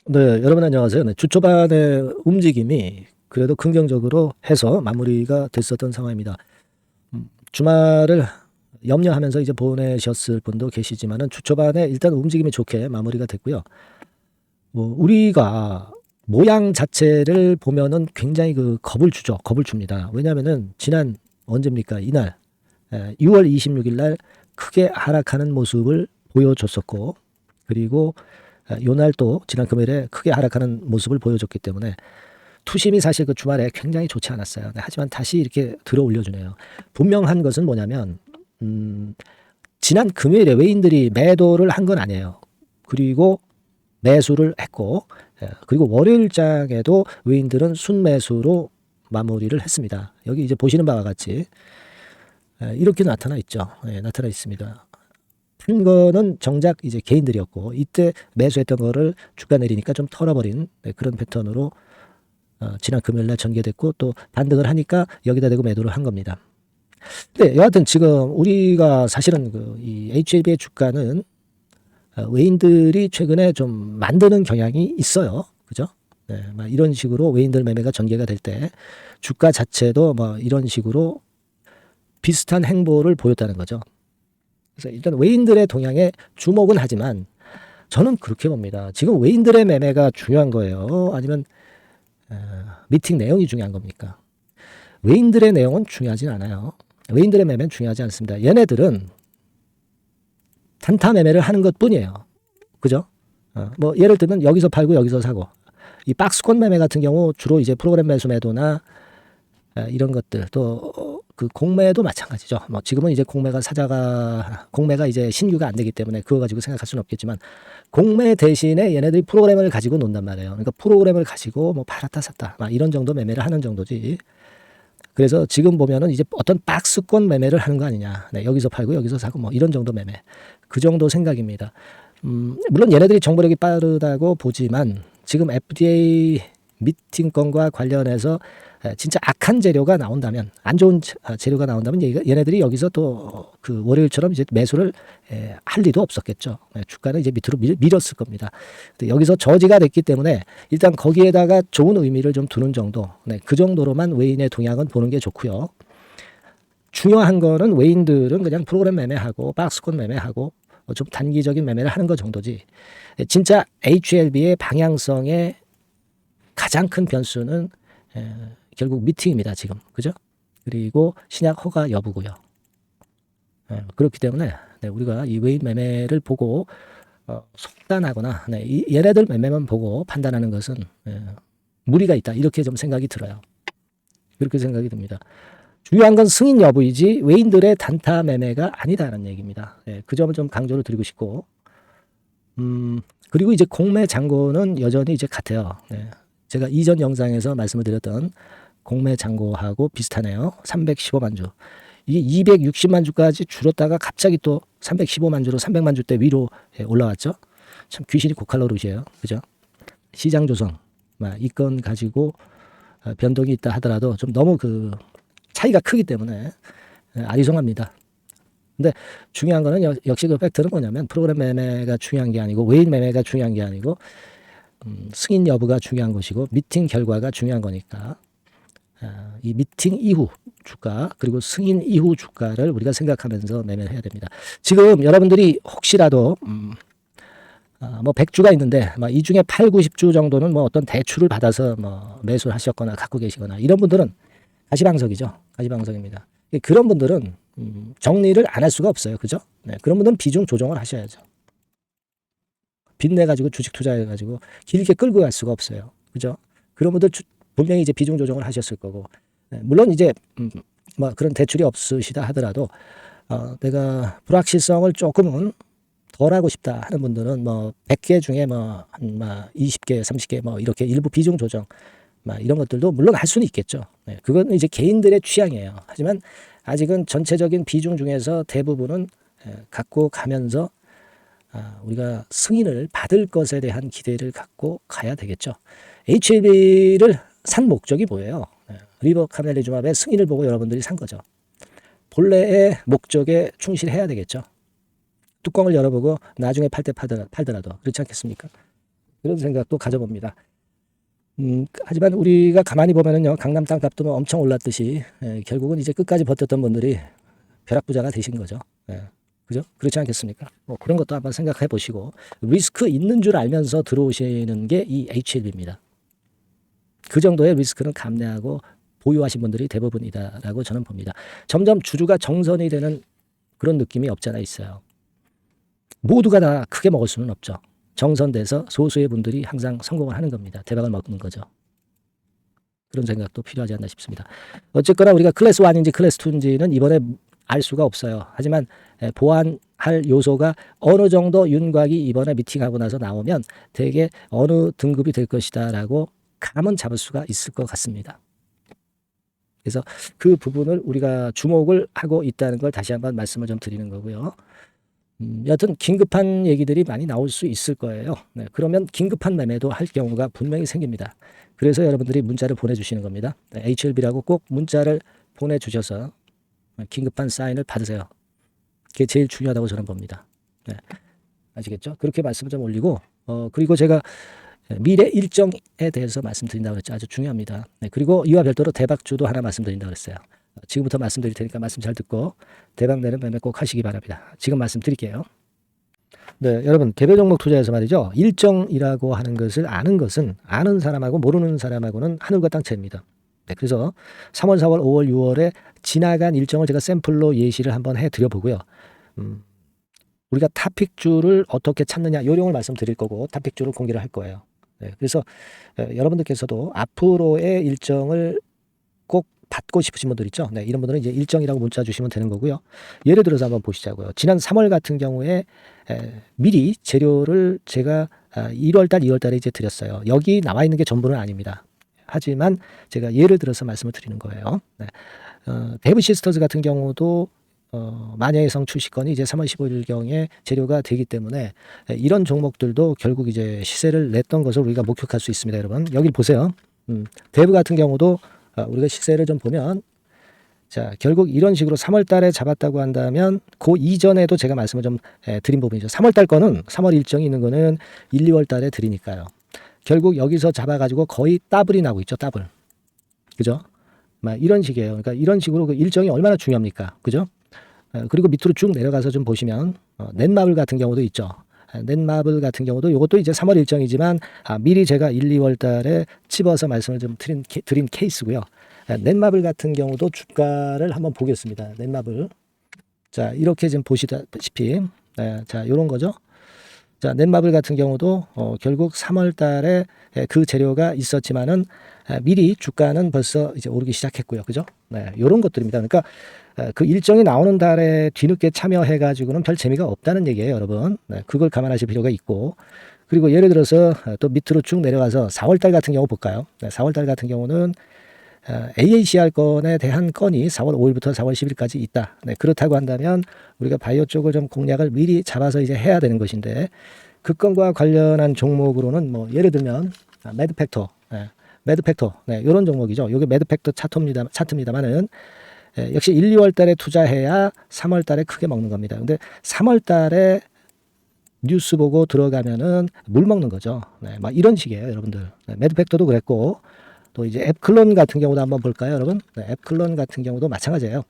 네, 여러분 안녕하세요. 네, 주 초반의 움직임이 그래도 긍정적으로 해서 마무리가 됐었던 상황입니다. 주말을 염려하면서 이제 보내셨을 분도 계시지만은 주 초반에 일단 움직임이 좋게 마무리가 됐고요. 우리가 모양 자체를 보면은 굉장히 겁을 주죠. 겁을 줍니다. 왜냐하면은 지난 언제입니까? 이날 6월 26일 날 크게 하락하는 모습을 보여줬었고, 그리고 요날 또 지난 금요일에 크게 하락하는 모습을 보여줬기 때문에 투심이 사실 그 주말에 굉장히 좋지 않았어요. 하지만 다시 이렇게 들어 올려주네요. 분명한 것은 뭐냐면 지난 금요일에 외인들이 매도를 한 건 아니에요. 그리고 매수를 했고, 그리고 월요일장에도 외인들은 순매수로 마무리를 했습니다. 여기 이제 보시는 바와 같이 이렇게 나타나 있죠. 나타나 있습니다. 한 거는 정작 이제 개인들이었고, 이때 매수했던 거를 주가 내리니까 좀 털어버린 그런 패턴으로 지난 금요일 날 전개됐고, 또 반등을 하니까 여기다 대고 매도를 한 겁니다. 근데 여하튼 지금 우리가 사실은 이 HLB의 주가는 외인들이 최근에 좀 만드는 경향이 있어요. 그죠? 네, 막 이런 식으로 외인들 매매가 전개가 될 때 주가 자체도 뭐 이런 식으로 비슷한 행보를 보였다는 거죠. 그래서 일단 외인들의 동향에 주목은 하지만 저는 그렇게 봅니다. 지금 외인들의 매매가 중요한 거예요? 아니면 미팅 내용이 중요한 겁니까? 외인들의 내용은 중요하진 않아요. 외인들의 매매는 중요하지 않습니다. 얘네들은 단타 매매를 하는 것 뿐이에요. 그죠? 뭐 예를 들면 여기서 팔고 여기서 사고, 이 박스권 매매 같은 경우 주로 이제 프로그램 매수 매도나 이런 것들, 또 그 공매도 마찬가지죠. 뭐 지금은 이제 공매가 이제 신규가 안 되기 때문에 그거 가지고 생각할 수는 없겠지만, 공매 대신에 얘네들이 프로그램을 가지고 논단 말이에요. 그러니까 프로그램을 가지고 뭐 팔았다 샀다 막 이런 정도 매매를 하는 정도지. 그래서 지금 보면은 이제 어떤 박스권 매매를 하는 거 아니냐. 네, 여기서 팔고 여기서 사고 뭐 이런 정도 매매. 그 정도 생각입니다. 물론 얘네들이 정보력이 빠르다고 보지만 지금 FDA 미팅 건과 관련해서 진짜 악한 재료가 나온다면, 안 좋은 재료가 나온다면 얘네들이 여기서 또 그 월요일처럼 이제 매수를 할 리도 없었겠죠. 주가는 이제 밑으로 밀었을 겁니다. 근데 여기서 저지가 됐기 때문에 일단 거기에다가 좋은 의미를 좀 두는 정도, 그 정도로만 외인의 동향은 보는 게 좋고요. 중요한 거는 외인들은 그냥 프로그램 매매하고 박스권 매매하고 좀 단기적인 매매를 하는 것 정도지, 진짜 HLB의 방향성의 가장 큰 변수는 결국 미팅입니다, 지금. 그죠? 그리고 신약 허가 여부고요. 그렇기 때문에 우리가 이 외인 매매를 보고 속단하거나 얘네들 매매만 보고 판단하는 것은 무리가 있다, 이렇게 좀 생각이 들어요. 그렇게 생각이 듭니다. 중요한 건 승인 여부이지 외인들의 단타 매매가 아니다라는 얘기입니다. 그 점을 좀 강조를 드리고 싶고, 그리고 이제 공매 잔고는 여전히 이제 같아요. 제가 이전 영상에서 말씀을 드렸던 공매 잔고하고 비슷하네요. 315만 주. 이게 260만 주까지 줄었다가 갑자기 또 315만 주로 300만 주대 위로 올라왔죠. 참 귀신이 고칼로루시예요. 그죠? 시장 조성, 이 건 가지고 변동이 있다 하더라도 좀 너무 그 차이가 크기 때문에 아리송합니다. 근데 중요한 거는 역시 그 팩트는 뭐냐면, 프로그램 매매가 중요한 게 아니고 외인 매매가 중요한 게 아니고 승인 여부가 중요한 것이고 미팅 결과가 중요한 거니까, 이 미팅 이후 주가 그리고 승인 이후 주가를 우리가 생각하면서 매매를 해야 됩니다. 지금 여러분들이 혹시라도 뭐 100주가 있는데 이 중에 8, 90주 정도는 뭐 어떤 대출을 받아서 뭐 매수를 하셨거나 갖고 계시거나 이런 분들은 가시방석이죠. 가시방석입니다. 그런 분들은 정리를 안 할 수가 없어요. 그죠? 그런 분들은 비중 조정을 하셔야죠. 빚내 가지고 주식 투자해 가지고 길게 끌고 갈 수가 없어요. 그죠? 그런 분들 분명히 이제 비중 조정을 하셨을 거고, 물론 이제 뭐 그런 대출이 없으시다 하더라도 내가 불확실성을 조금은 덜 하고 싶다 하는 분들은 뭐 100개 중에 뭐 한 20개, 30개 뭐 이렇게 일부 비중 조정 이런 것들도 물론 할 수는 있겠죠. 그건 이제 개인들의 취향이에요. 하지만 아직은 전체적인 비중 중에서 대부분은 갖고 가면서 우리가 승인을 받을 것에 대한 기대를 갖고 가야 되겠죠. HLB를 산 목적이 뭐예요? 리버 카멜리주맙의 승인을 보고 여러분들이 산 거죠. 본래의 목적에 충실해야 되겠죠. 뚜껑을 열어보고 나중에 팔 때 팔더라도 그렇지 않겠습니까? 그런 생각도 가져봅니다. 하지만 우리가 가만히 보면은요, 강남 땅값도 뭐 엄청 올랐듯이 결국은 이제 끝까지 버텼던 분들이 벼락부자가 되신 거죠. 그죠? 그렇지 않겠습니까? 뭐 그런 것도 한번 생각해 보시고 리스크 있는 줄 알면서 들어오시는 게 이 HLB입니다. 그 정도의 리스크는 감내하고 보유하신 분들이 대부분이다라고 저는 봅니다. 점점 주주가 정선이 되는 그런 느낌이 없잖아 있어요. 모두가 다 크게 먹을 수는 없죠. 정선돼서 소수의 분들이 항상 성공을 하는 겁니다. 대박을 먹는 거죠. 그런 생각도 필요하지 않나 싶습니다. 어쨌거나 우리가 클래스 1인지 클래스 2인지는 이번에 알 수가 없어요. 하지만 보완할 요소가 어느 정도 윤곽이 이번에 미팅하고 나서 나오면 대개 어느 등급이 될 것이다라고 감은 잡을 수가 있을 것 같습니다. 그래서 그 부분을 우리가 주목을 하고 있다는 걸 다시 한번 말씀을 좀 드리는 거고요. 여하튼 긴급한 얘기들이 많이 나올 수 있을 거예요. 네, 그러면 긴급한 매매도 할 경우가 분명히 생깁니다. 그래서 여러분들이 문자를 보내주시는 겁니다. 네, HLB라고 꼭 문자를 보내주셔서 긴급한 사인을 받으세요. 그게 제일 중요하다고 저는 봅니다. 네, 아시겠죠? 그렇게 말씀 좀 올리고 그리고 제가 미래 일정에 대해서 말씀드린다고 했죠. 아주 중요합니다. 네, 그리고 이와 별도로 대박주도 하나 말씀드린다고 했어요. 지금부터 말씀드릴 테니까 말씀 잘 듣고 대박 내는 매매 꼭 하시기 바랍니다. 지금 말씀드릴게요. 네, 여러분 개별 종목 투자에서 말이죠. 일정이라고 하는 것을 아는 것은 아는 사람하고 모르는 사람하고는 하늘과 땅 차이입니다. 네, 그래서 3월, 4월, 5월, 6월에 지나간 일정을 제가 샘플로 예시를 한번 해드려 보고요. 우리가 타픽주를 어떻게 찾느냐 요령을 말씀드릴 거고 타픽주를 공개를 할 거예요. 네, 그래서 여러분들께서도 앞으로의 일정을 꼭 받고 싶으신 분들 있죠. 네, 이런 분들은 이제 일정이라고 문자 주시면 되는 거고요. 예를 들어서 한번 보시자고요. 지난 3월 같은 경우에 미리 재료를 제가 1월달, 2월달에 이제 드렸어요. 여기 나와 있는 게 전부는 아닙니다. 하지만 제가 예를 들어서 말씀을 드리는 거예요. 네. 데브 시스터즈 같은 경우도 마녀의성 출시건이 이제 3월 15일경에 재료가 되기 때문에 이런 종목들도 결국 이제 시세를 냈던 것을 우리가 목격할 수 있습니다, 여러분. 여기 보세요. 데브 같은 경우도 우리가 시세를 좀 보면 자 결국 이런 식으로 3월 달에 잡았다고 한다면 그 이전에도 제가 말씀을 좀 드린 부분이죠. 3월 달 거는 3월 일정이 있는 거는 1, 2월 달에 드리니까요. 결국 여기서 잡아가지고 거의 더블이 나고 있죠. 더블. 그죠? 막 이런 식이에요. 그러니까 이런 식으로 그 일정이 얼마나 중요합니까? 그죠? 그리고 밑으로 쭉 내려가서 좀 보시면 넷마블 같은 경우도 있죠. 넷마블 같은 경우도 이것도 이제 3월 일정이지만 미리 제가 1, 2월 달에 집어서 말씀을 좀 드린 케이스고요. 넷마블 같은 경우도 주가를 한번 보겠습니다. 넷마블. 자, 이렇게 지금 보시다시피 자, 요런 거죠. 자, 넷마블 같은 경우도 결국 3월 달에 그 재료가 있었지만은 미리 주가는 벌써 이제 오르기 시작했고요. 그죠? 네, 요런 것들입니다. 그러니까 그 일정이 나오는 달에 뒤늦게 참여해 가지고는 별 재미가 없다는 얘기예요, 여러분. 네, 그걸 감안하실 필요가 있고. 그리고 예를 들어서 또 밑으로 쭉 내려가서 4월 달 같은 경우 볼까요? 네, 4월 달 같은 경우는 AACR 건에 대한 건이 4월 5일부터 4월 10일까지 있다. 네, 그렇다고 한다면 우리가 바이오 쪽을 좀 공략을 미리 잡아서 이제 해야 되는 것인데 그 건과 관련한 종목으로는 뭐 예를 들면 매드팩터, 매드팩터, 네, 이런 종목이죠. 이게 매드팩터 차트입니다만은 역시 1, 2월 달에 투자해야 3월 달에 크게 먹는 겁니다. 근데 3월 달에 뉴스 보고 들어가면은 물 먹는 거죠. 네, 막 이런 식이에요, 여러분들. 네, 매드팩터도 그랬고 또 이제 앱클론 같은 경우도 한번 볼까요, 여러분? 네, 앱클론 같은 경우도 마찬가지예요.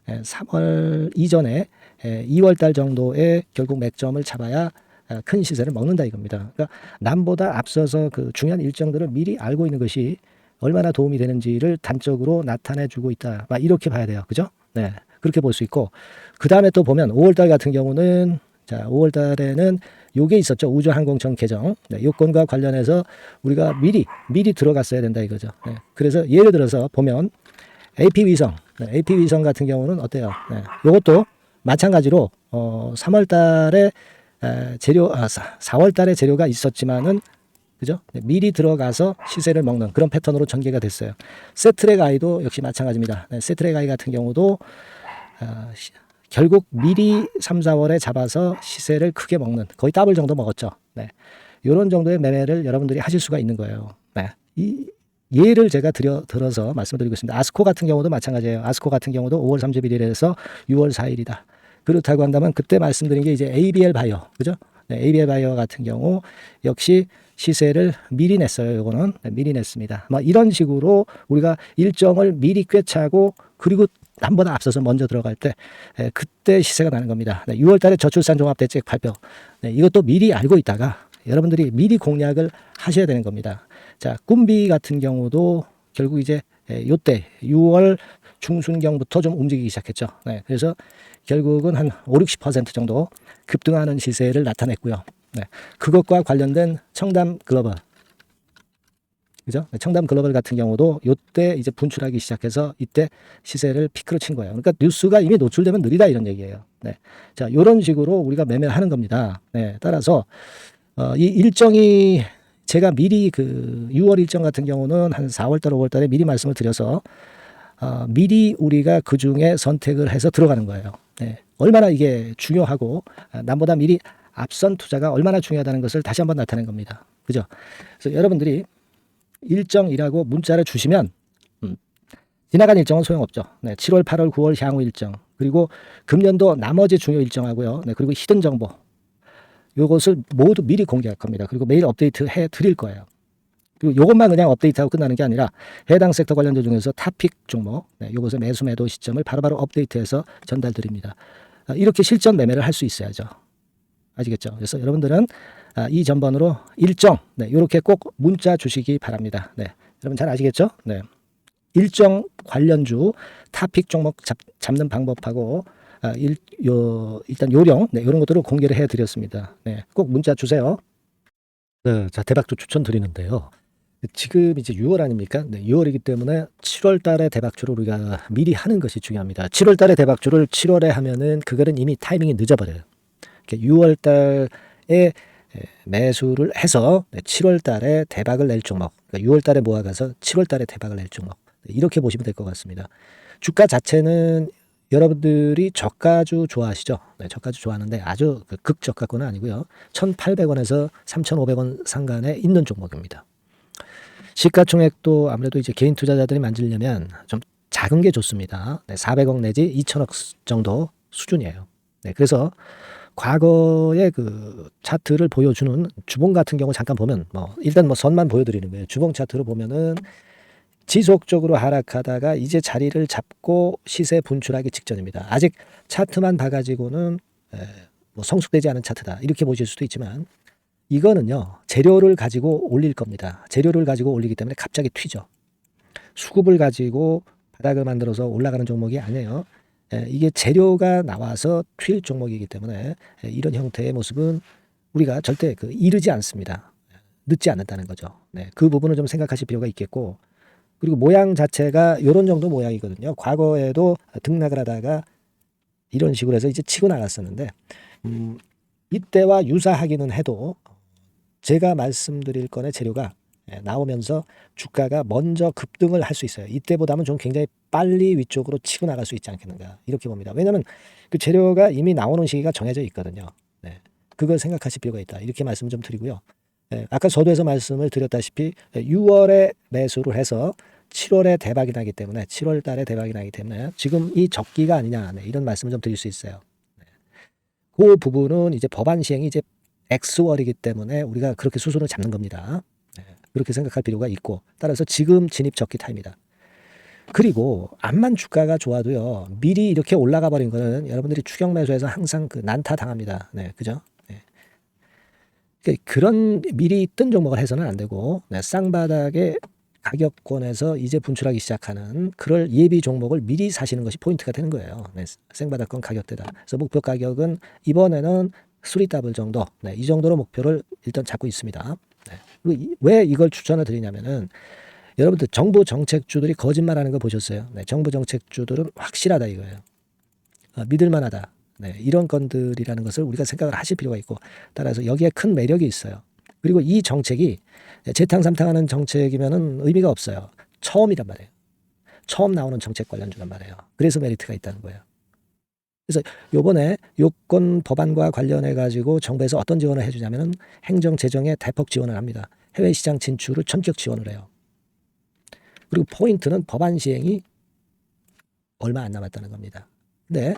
3월 이전에 2월 달 정도에 결국 맥점을 잡아야 큰 시세를 먹는다 이겁니다. 그러니까 남보다 앞서서 그 중요한 일정들을 미리 알고 있는 것이 얼마나 도움이 되는지를 단적으로 나타내주고 있다. 막 이렇게 봐야 돼요. 그죠? 네, 그렇게 볼 수 있고 그 다음에 또 보면 5월 달 같은 경우는 자 5월 달에는 요게 있었죠. 우주항공청 개정. 네, 요건과 관련해서 우리가 미리 들어갔어야 된다 이거죠. 네, 그래서 예를 들어서 보면 AP위성, 네, AP위성 같은 경우는 어때요? 네, 요것도 마찬가지로 3월 달에 재료 4월 달에 재료가 있었지만은 그죠? 네, 미리 들어가서 시세를 먹는 그런 패턴으로 전개가 됐어요. 세트랙 아이도 역시 마찬가지입니다. 네, 세트랙 아이 같은 경우도 결국 미리 3, 4월에 잡아서 시세를 크게 먹는 거의 더블 정도 먹었죠. 네, 이런 정도의 매매를 여러분들이 하실 수가 있는 거예요. 네, 이 예를 제가 들어서 말씀드리고 있습니다. 아스코 같은 경우도 마찬가지예요. 아스코 같은 경우도 5월 31일에서 6월 4일이다. 그렇다고 한다면 그때 말씀드린 게 이제 ABL 바이오, 그죠? 네, ABL 바이오 같은 경우 역시 시세를 미리 냈어요. 요거는 미리 냈습니다. 뭐 이런 식으로 우리가 일정을 미리 꿰차고 그리고 남보다 앞서서 먼저 들어갈 때 그때 시세가 나는 겁니다. 6월 달에 저출산 종합대책 발표. 이것도 미리 알고 있다가 여러분들이 미리 공략을 하셔야 되는 겁니다. 자, 꿈비 같은 경우도 결국 이제 요때 6월 중순경부터 좀 움직이기 시작했죠. 그래서 결국은 한 5, 60% 정도 급등하는 시세를 나타냈고요. 그것과 관련된 청담 글로벌, 그죠? 청담 글로벌 같은 경우도 요때 이제 분출하기 시작해서 이때 시세를 피크로 친 거예요. 그러니까 뉴스가 이미 노출되면 느리다 이런 얘기예요. 자, 요런 식으로 우리가 매매를 하는 겁니다. 따라서 이 일정이 제가 미리 그 6월 일정 같은 경우는 한 4월 달, 5월 달에 미리 말씀을 드려서 미리 우리가 그 중에 선택을 해서 들어가는 거예요. 얼마나 이게 중요하고 남보다 미리 앞선 투자가 얼마나 중요하다는 것을 다시 한번 나타낸 겁니다. 그죠? 그래서 여러분들이 일정이라고 문자를 주시면 지나간 일정은 소용없죠. 7월, 8월, 9월 향후 일정, 그리고 금년도 나머지 중요 일정하고요. 그리고 히든 정보, 요것을 모두 미리 공개할 겁니다. 그리고 매일 업데이트 해 드릴 거예요. 그리고 요것만 그냥 업데이트하고 끝나는 게 아니라 해당 섹터 관련주 중에서 탑픽 종목, 요것의 매수 매도 시점을 바로바로 업데이트해서 전달 드립니다. 이렇게 실전 매매를 할 수 있어야죠. 아시겠죠? 그래서 여러분들은 이 전번으로 일정, 이렇게 꼭 문자 주시기 바랍니다. 여러분 잘 아시겠죠? 일정 관련주 탑픽 종목 잡는 방법하고 일단 요령, 이런 것들을 공개를 해드렸습니다. 꼭 문자 주세요. 자, 대박주 추천드리는데요. 지금 이제 6월 아닙니까? 6월이기 때문에 7월 달에 대박주를 우리가 미리 하는 것이 중요합니다. 7월 달에 대박주를 7월에 하면은 그거는 이미 타이밍이 늦어버려요. 6월 달에 매수를 해서 7월 달에 대박을 낼 종목, 그러니까 6월 달에 모아가서 7월 달에 대박을 낼 종목, 이렇게 보시면 될 것 같습니다. 주가 자체는 여러분들이 저가주 좋아하시죠? 저가주 좋아하는데 아주 극저가권은 아니고요. 1,800원에서 3,500원 상간에 있는 종목입니다. 시가총액도 아무래도 이제 개인 투자자들이 만지려면 좀 작은 게 좋습니다. 400억 내지 2천억 정도 수준이에요. 그래서 과거의 그 차트를 보여주는 주봉 같은 경우 잠깐 보면 일단 선만 보여드리는 거예요. 주봉 차트를 보면은 지속적으로 하락하다가 이제 자리를 잡고 시세 분출하기 직전입니다. 아직 차트만 봐가지고는 성숙되지 않은 차트다 이렇게 보실 수도 있지만 이거는요 재료를 가지고 올릴 겁니다. 재료를 가지고 올리기 때문에 갑자기 튀죠. 수급을 가지고 바닥을 만들어서 올라가는 종목이 아니에요. 이게 재료가 나와서 튈 종목이기 때문에 이런 형태의 모습은 우리가 절대 이르지 않습니다. 늦지 않는다는 거죠. 그 부분을 좀 생각하실 필요가 있겠고, 그리고 모양 자체가 이런 정도 모양이거든요. 과거에도 등락을 하다가 이런 식으로 해서 이제 치고 나갔었는데 이때와 유사하기는 해도 제가 말씀드릴 건의 재료가 나오면서 주가가 먼저 급등을 할 수 있어요. 이때보다는 좀 굉장히 빨리 위쪽으로 치고 나갈 수 있지 않겠는가 이렇게 봅니다. 왜냐하면 그 재료가 이미 나오는 시기가 정해져 있거든요. 그걸 생각하실 필요가 있다 이렇게 말씀 좀 드리고요. 아까 서두에서 말씀을 드렸다시피 6월에 매수를 해서 7월에 대박이 나기 때문에 7월 달에 대박이 나기 때문에 지금 이 적기가 아니냐 이런 말씀을 좀 드릴 수 있어요. 그 부분은 이제 법안 시행이 이제 X월이기 때문에 우리가 그렇게 수순을 잡는 겁니다. 그렇게 생각할 필요가 있고, 따라서 지금 진입 적기 타입니다. 그리고 암만 주가가 좋아도요 미리 이렇게 올라가 버린 거는 여러분들이 추격 매수해서 항상 난타 당합니다. 그죠? 그런 미리 뜬 종목을 해서는 안 되고 쌍바닥의 가격권에서 이제 분출하기 시작하는 그럴 예비 종목을 미리 사시는 것이 포인트가 되는 거예요. 생바닥권 가격대다. 그래서 목표 가격은 이번에는 3더블 정도, 이 정도로 목표를 일단 잡고 있습니다. 왜 이걸 추천을 드리냐면은 여러분들 정부 정책주들이 거짓말하는 거 보셨어요? 정부 정책주들은 확실하다 이거예요. 믿을만하다. 이런 건들이라는 것을 우리가 생각을 하실 필요가 있고, 따라서 여기에 큰 매력이 있어요. 그리고 이 정책이 재탕삼탕하는 정책이면은 의미가 없어요. 처음이란 말이에요. 처음 나오는 정책 관련주란 말이에요. 그래서 메리트가 있다는 거예요. 그래서 요번에 요건 법안과 관련해 가지고 정부에서 어떤 지원을 해주냐면은 행정 재정에 대폭 지원을 합니다. 해외 시장 진출을 전격 지원을 해요. 그리고 포인트는 법안 시행이 얼마 안 남았다는 겁니다. 근데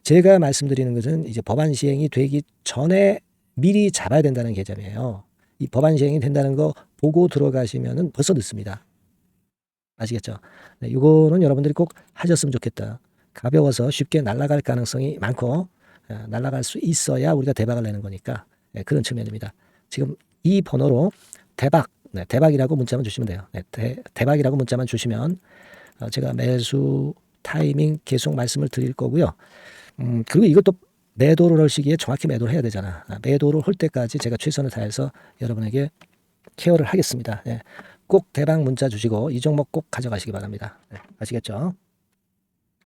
제가 말씀드리는 것은 이제 법안 시행이 되기 전에 미리 잡아야 된다는 개념이에요. 이 법안 시행이 된다는 거 보고 들어가시면은 벌써 늦습니다. 아시겠죠? 네, 이거는 여러분들이 꼭 하셨으면 좋겠다. 가벼워서 쉽게 날아갈 가능성이 많고 날아갈 수 있어야 우리가 대박을 내는 거니까 그런 측면입니다. 지금 이 번호로 대박, 대박이라고 문자만 주시면 돼요. 대박이라고 문자만 주시면 제가 매수 타이밍 계속 말씀을 드릴 거고요. 그리고 이것도 매도를 할 시기에 정확히 매도를 해야 되잖아. 매도를 할 때까지 제가 최선을 다해서 여러분에게 케어를 하겠습니다. 꼭 대박 문자 주시고 이 종목 꼭 가져가시기 바랍니다. 아시겠죠?